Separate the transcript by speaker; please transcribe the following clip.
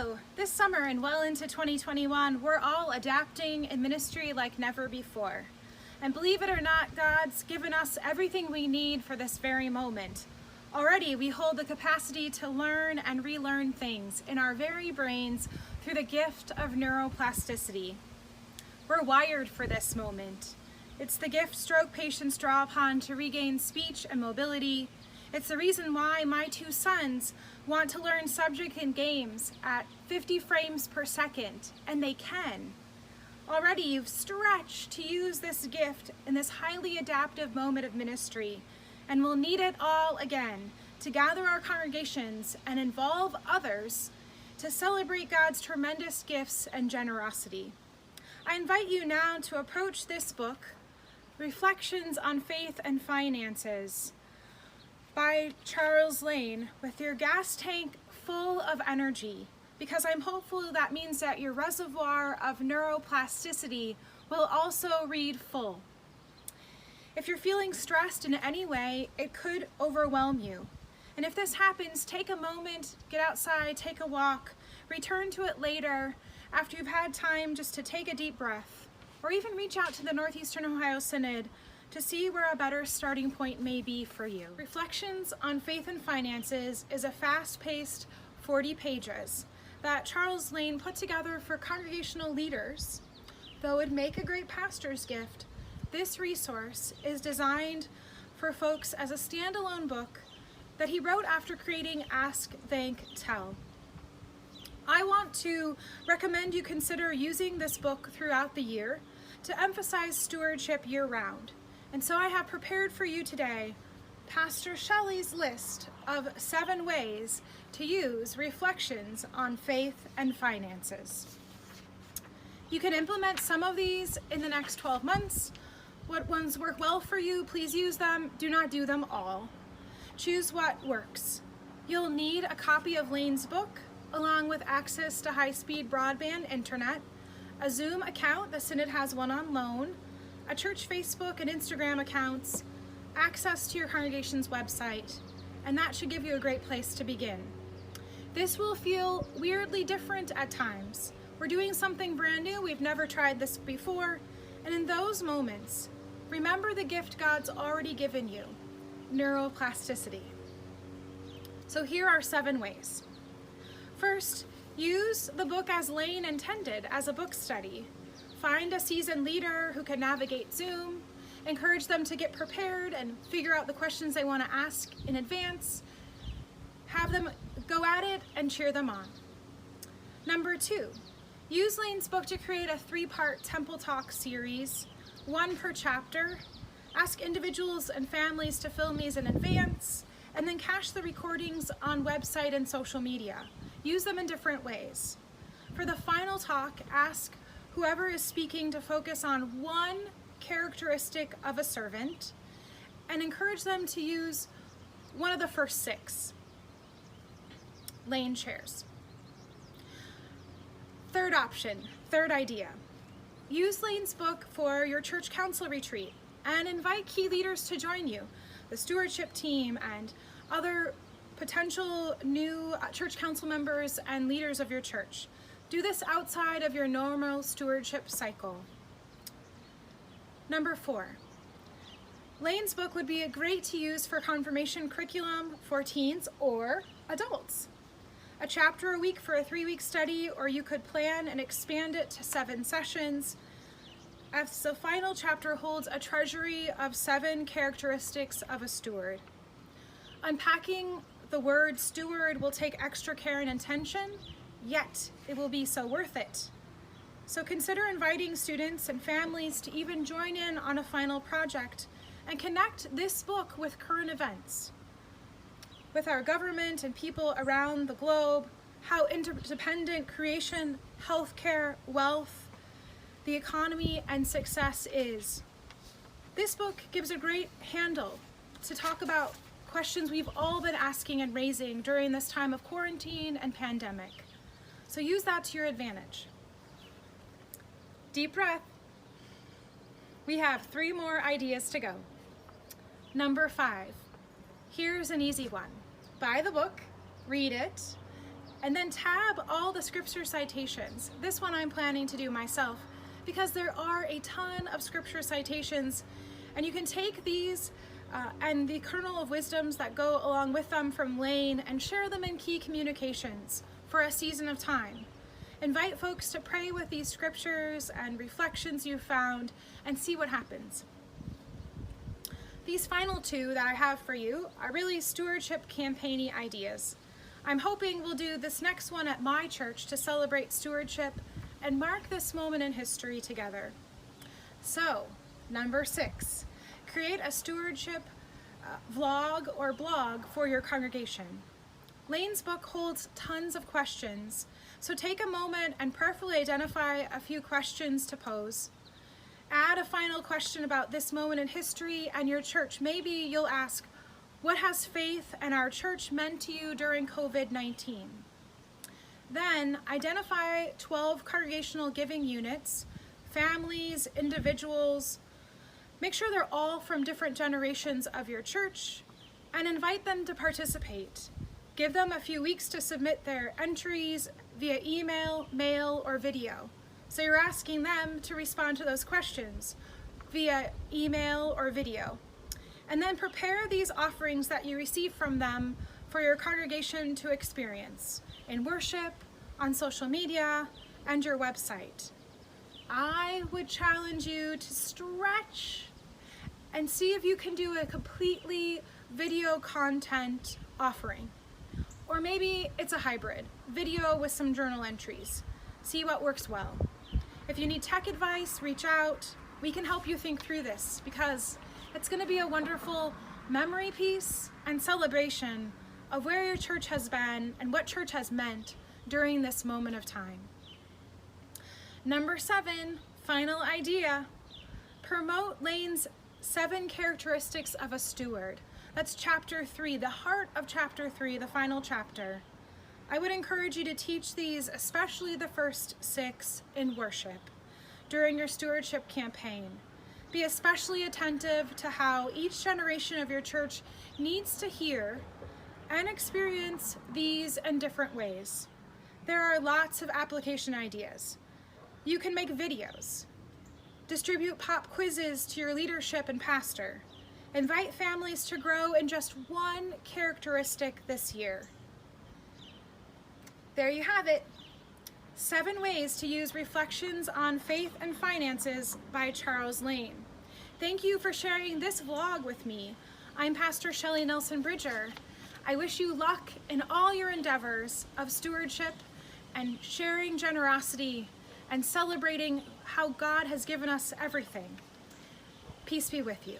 Speaker 1: Hello! This summer and well into 2021, we're all adapting in ministry like never before. And believe it or not, God's given us everything we need for this very moment. Already, we hold the capacity to learn and relearn things in our very brains through the gift of neuroplasticity. We're wired for this moment. It's the gift stroke patients draw upon to regain speech and mobility. It's the reason why my two sons want to learn subject in games at 50 frames per second, and they can. Already you've stretched to use this gift in this highly adaptive moment of ministry, and we'll need it all again to gather our congregations and involve others to celebrate God's tremendous gifts and generosity. I invite you now to approach this book, Reflections on Faith and Finances, by Charles Lane, with your gas tank full of energy, because I'm hopeful that means that your reservoir of neuroplasticity will also read full. If you're feeling stressed in any way, it could overwhelm you. And if this happens, take a moment, get outside, take a walk, return to it later after you've had time just to take a deep breath, or even reach out to the Northeastern Ohio Synod to see where a better starting point may be for you. Reflections on Faith and Finances is a fast-paced 40 pages that Charles Lane put together for congregational leaders. Though it'd make a great pastor's gift, this resource is designed for folks as a standalone book that he wrote after creating Ask, Thank, Tell. I want to recommend you consider using this book throughout the year to emphasize stewardship year-round. And so I have prepared for you today Pastor Shelley's list of 7 ways to use reflections on faith and finances. You can implement some of these in the next 12 months. What ones work well for you, please use them. Do not do them all. Choose what works. You'll need a copy of Lane's book, along with access to high-speed broadband internet, a Zoom account, the Synod has one on loan, a church Facebook and Instagram accounts, access to your congregation's website, and that should give you a great place to begin. This will feel weirdly different at times. We're doing something brand new, we've never tried this before, and in those moments, remember the gift God's already given you, neuroplasticity. So here are 7 ways. First, use the book as Lane intended, as a book study. Find a seasoned leader who can navigate Zoom, encourage them to get prepared and figure out the questions they want to ask in advance. Have them go at it and cheer them on. Number 2, use Lane's book to create a 3-part Temple Talk series, 1 per chapter. Ask individuals and families to film these in advance, and then cache the recordings on website and social media. Use them in different ways. For the final talk, ask whoever is speaking to focus on 1 characteristic of a servant and encourage them to use one of the first 6. Lane shares. Third option, third idea. Use Lane's book for your church council retreat and invite key leaders to join you, the stewardship team and other potential new church council members and leaders of your church. Do this outside of your normal stewardship cycle. Number 4, Lane's book would be great to use for confirmation curriculum for teens or adults. A chapter a week for a 3-week study, or you could plan and expand it to 7 sessions, as the final chapter holds a treasury of 7 characteristics of a steward. Unpacking the word steward will take extra care and attention, yet it will be so worth it. So consider inviting students and families to even join in on a final project and connect this book with current events, with our government and people around the globe, how interdependent creation, healthcare, wealth, the economy, and success is. This book gives a great handle to talk about questions we've all been asking and raising during this time of quarantine and pandemic. So use that to your advantage. Deep breath. We have 3 more ideas to go. Number 5, here's an easy one. Buy the book, read it, And then tab all the scripture citations. This one I'm planning to do myself because there are a ton of scripture citations, and you can take these and the kernel of wisdoms that go along with them from Lane and share them in key communications for a season of time. Invite folks to pray with these scriptures and reflections you found and see what happens. These final two that I have for you are really stewardship campaign-y ideas. I'm hoping we'll do this next one at my church to celebrate stewardship and mark this moment in history together. So, number 6, create a stewardship vlog or blog for your congregation. Lane's book holds tons of questions, so take a moment and prayerfully identify a few questions to pose. Add a final question about this moment in history and your church. Maybe you'll ask, what has faith and our church meant to you during COVID-19? Then identify 12 congregational giving units, families, individuals. Make sure they're all from different generations of your church and invite them to participate. Give them a few weeks to submit their entries via email, mail, or video. So you're asking them to respond to those questions via email or video. And then prepare these offerings that you receive from them for your congregation to experience in worship, on social media, and your website. I would challenge you to stretch and see if you can do a completely video content offering. Or maybe it's a hybrid, video with some journal entries. See what works well. If you need tech advice, reach out. We can help you think through this because it's going to be a wonderful memory piece and celebration of where your church has been and what church has meant during this moment of time. Number 7, final idea. Promote Lane's 7 characteristics of a steward. That's chapter 3, the heart of chapter 3, the final chapter. I would encourage you to teach these, especially the first 6, in worship during your stewardship campaign. Be especially attentive to how each generation of your church needs to hear and experience these in different ways. There are lots of application ideas. You can make videos, distribute pop quizzes to your leadership and pastor, invite families to grow in just one characteristic this year. There you have it. 7 ways to use Reflections on Faith and Finances by Charles Lane. Thank you for sharing this vlog with me. I'm Pastor Shelley Nelson Bridger. I wish you luck in all your endeavors of stewardship and sharing generosity and celebrating how God has given us everything. Peace be with you.